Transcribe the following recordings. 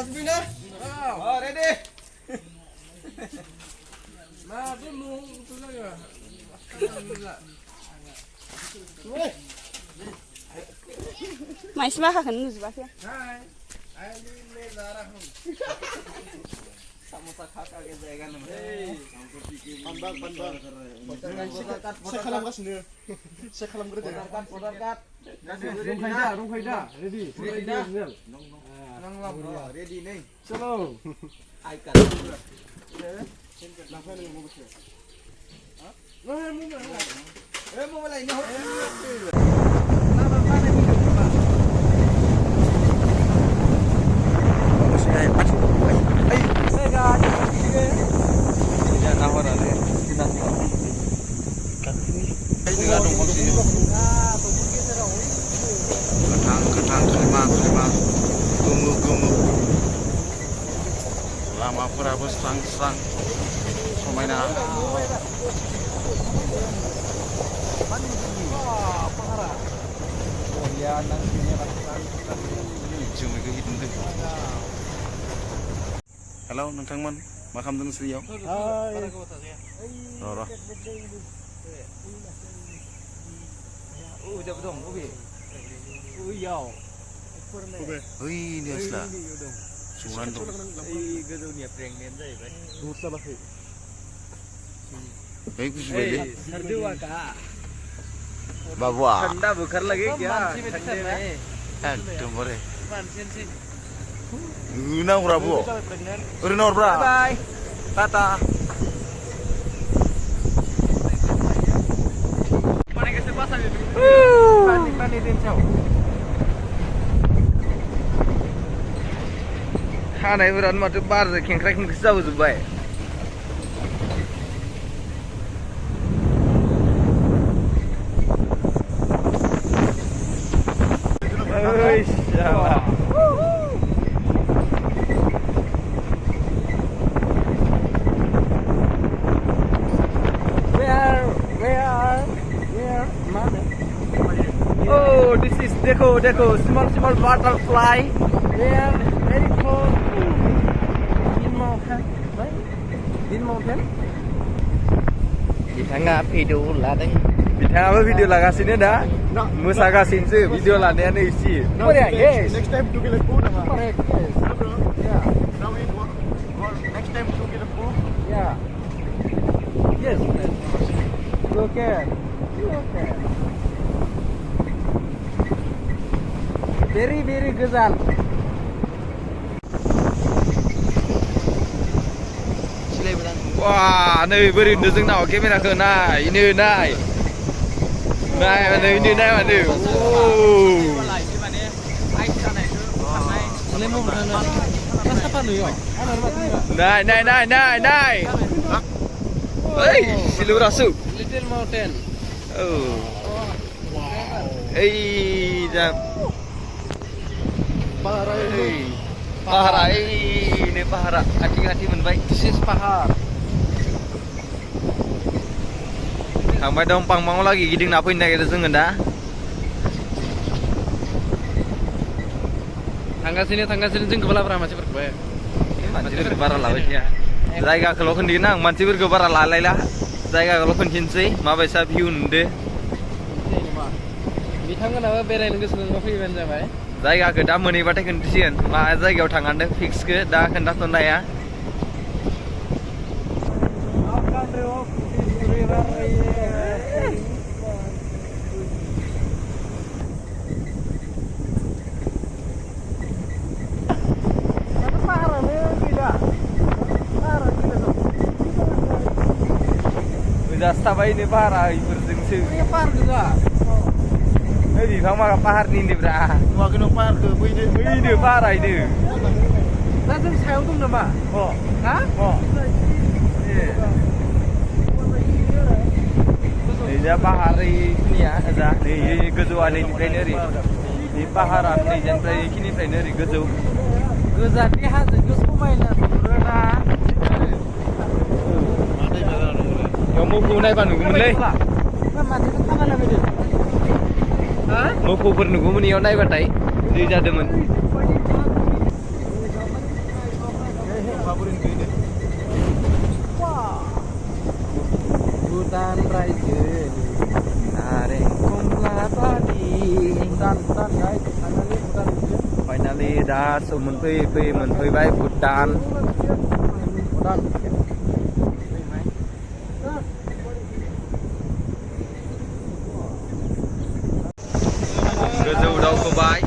Sabina. Oh, ready. Nah, dulu itu saja. Mais makan nus bakya. Hai. Ayo le darah. Samosa khaka ke जाएगा ना पंबग से खालामगासिनो से खालामग्रोदो पदारकाट रंखायदा ready ready नै चलो आइ काट लांफाय नों मबाइल मबाइल लायनो Lamapuraबो स्रां समायना हेलौ नोंथांमोन मा खालामदों नोंसोरनियाव र' जब दं अबे ओइयाव ओइ नियासला सुनान दं ओइ गोजौनिया प्रेगनेन्ट जाहैबाय दुर जाबाखै ओइ गुजुबायलै सर्दिवा का बाबुआ ठंडा बुखार लगे क्या ठंडे में एकदमबारे मानसिनसै ना हरा बुआ ओरैनो हरब्रा बाय टाटा माने कैसे पास आ गए पानी दिन छाव हानायफोरानो माथो बारजों खेंख्रा खेंख्रि जाबोजोबबाय ओइ शाला Oh, this is देखो small butterfly. They are very close to Green Mountain. बिथाङा भिडिअ लादों बिथाङाबो भिडिअ लागासिनो दा मोसागासिनोसो भिडिअ लानायानो इसे Next time to get a food. Correct, yes. Yeah. Now we go. Next time to get a food. Yeah. Yes. Okay. Very गोजान wah नै बोरै नुदों जोंनाव केमेराखौ नाय नै नाय माने नाय ओइ सिलुरासु Little Mountain. oh ओइ जा Pahara ini pahara hati-hati menbaik This is Pahar. Sampai dong pang lagi giding napain dah kita sengen dah Tangga sini जों गोबालाब्रा मानसिफोरखौ मानसिफोरखौ बारा लाबाय थाया जायगाखौल' खोन्थिगोन आं मानसिफोरखौ बारा लालायला जायगाखौल' खोन्थिनोसै माबायसा भिउ नुदो बिथांमोनाबो बेरायनो गोसो दंबा फैबानो जाबाय जायगाखौ दा मोनहैबाथाय खोन्थिसिगोन मा जायगायाव थांनांदों फिक्सखौ दा खोन्थाथ'नो हाया Tabai ini parah berjengsu. Ini par juga. Ini bilang mah pahar ini bra. Makin par ke ini parah ini. Nanti saya untung nama. Oh, hah? Oh. Ini dia pahar ini ya, ada. Ini kejuan ini trainer ini. Ini paharan ini jangan ini trainer ini keju. Kejuan ini hasil keju mainan. Yang mau punai pan nunggu mulai. Mau kubur nunggu muni yang naik batai. Dia jadi men. Last मोनफैबाय भुटान गोजौ दावखोबाय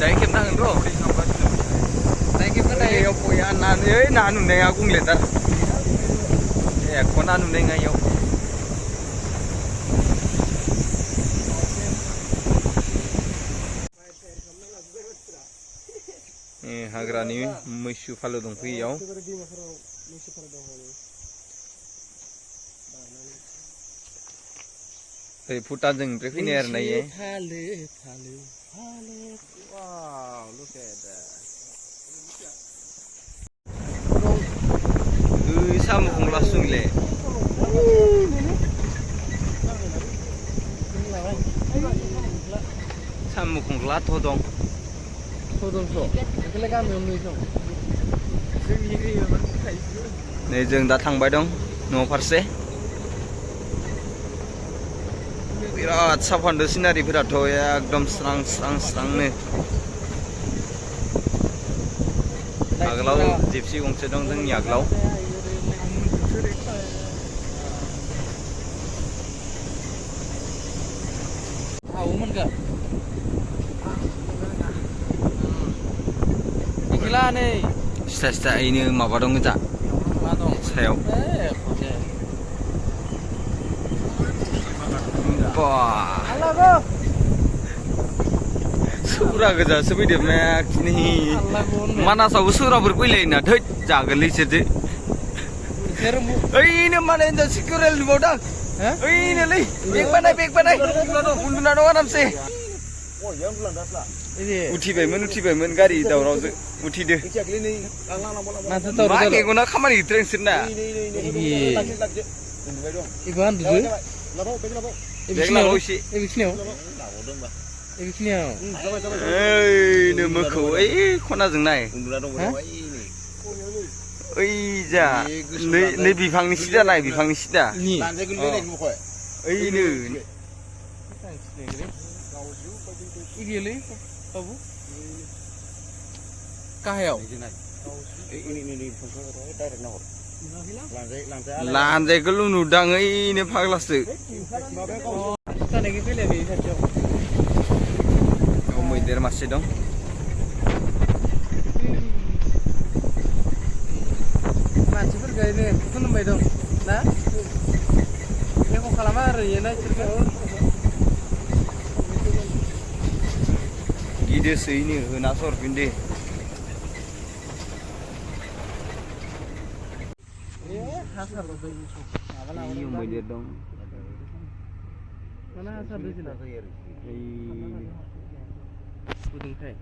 दायो खेबनांगोन र' दायो खेबनायाव बया ना नुनाया गुंलेटार एख' ना नुनाय नङा इयाव हाग्रानि मैसो फालो दंफैयो ओरै भुटानजोंनिफ्राय फैनाय आरो ना इयो Wow, look at that. Samu kung lasung le. Samu kung la todong. Todong so. Cái cam nhiều người không? Này जों दा थांबाय दं न' फारसे बिराद साफान्दो सिनारिफोराथ' एकदम स्रां स्रांनो आगोलाव जिपसि गंसे दं जोंनि आगोलाव सिथा ओइनो माबा दं गोजा सायाव सौरा गोजासो फैदोंना खिनि मानासावबो सौराफोर फैलायोना थै जागोनलै इसोरसो ओइनो माने हिनजाव सिकिउरेल नुबावदां ओइनोलै बेग बानाय उन्दुना दं आरामसे उथिबायमोन गारि दावरावजों उथिदो मा मेगना खामानि गैथारा नोंसोरना ओइनो मोखौ ओइ खनाजों नाय ओइ जा नै बिफांनि सिदा नाय बिफांनि सिदा ओइनो गाहायाव लानजायखौल' नुदां ओइनो फाग्लासो मैदेर मासे दं मानसिफोरखौ ओरैनो खुलुमबाय दं ना जेबो खालामा आरो इयो ना इसोरखौ गिदोसो इनो होना सरफिनदो इयो मैदेर दं mana asal di sini गुदुंथाय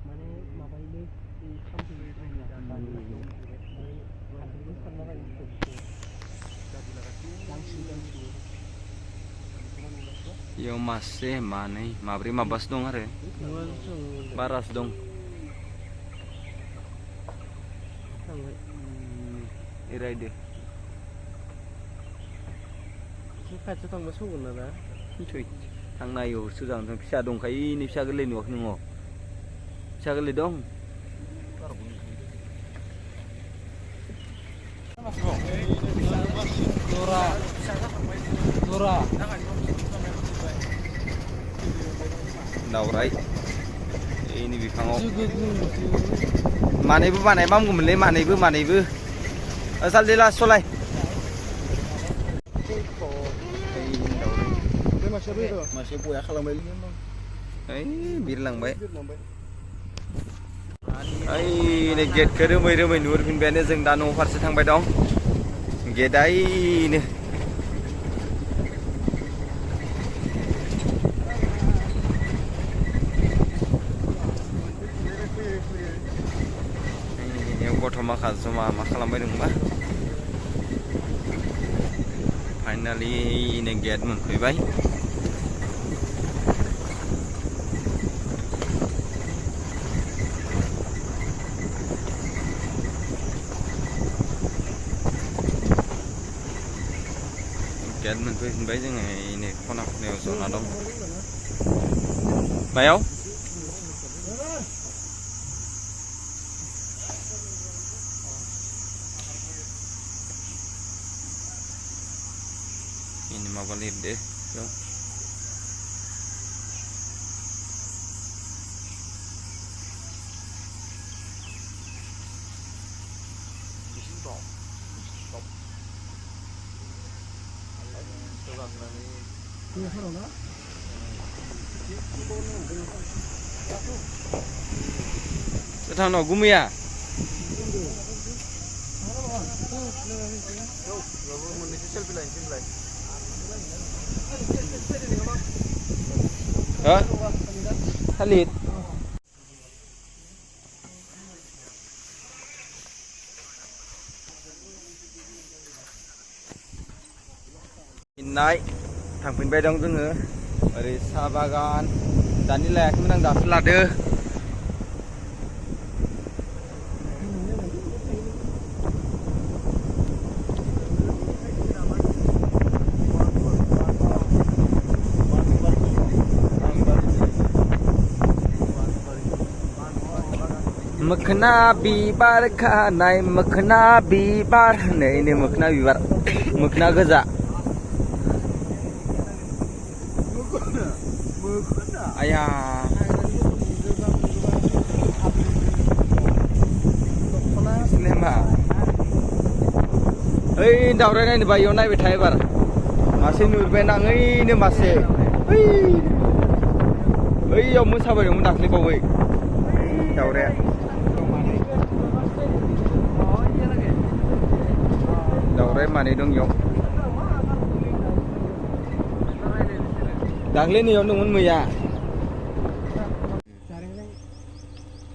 माने माबायले खामफैबाय इयाव मासे मानै माब्रै माबासो दं आरो बारासो दं एरायदो खाथियाव थांबा सौगोन ना थांनायो सोजांजों फिसा दंखायो नै फिसा गोरलै नुवाखै नोङो फिसा गोरलै दं दावराय ini bifango manaibu manai mam gumle manaibu asal dela solai masih punya खालामबाय ओइ बिरलांबाय ओइनो गेटखौ रोमै नुहुरफिनबायानो जों दा न' फारसे थांबाय दं गेटआ ओइनो गथ' माखा जमा मा खालामबाय दंबा फाइनालि ओइनो गेट मोनफैबाय Kén mình phải bấy chứ ngày này con nào đều số nào đâu mày không ini mau balik deh yo thằng nào gumi à hả thằng lịt Nay thằng pin bay đông nữa dari Sabagan dan nilai aku menang dah selada Mekna bibar kanai mekna bibar nah ini mekna bibar mekna gaza ayah Slema oi daure nai ni bayo nai betai bar masih nurbe nangai ni masih oi yo musabai mu dakli bawai daure daure mani dong yo dakli ni yo nungun muya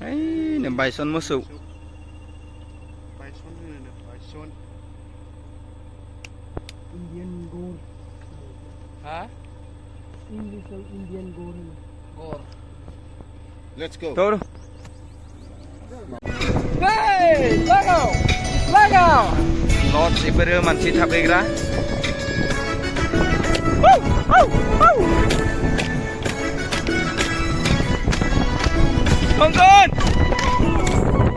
ai nem bison musuh Bison Indian gold. hả Indian gold. Gor let's go Tur. Hey, lagaw. Lot si bere man si thabegra. Con.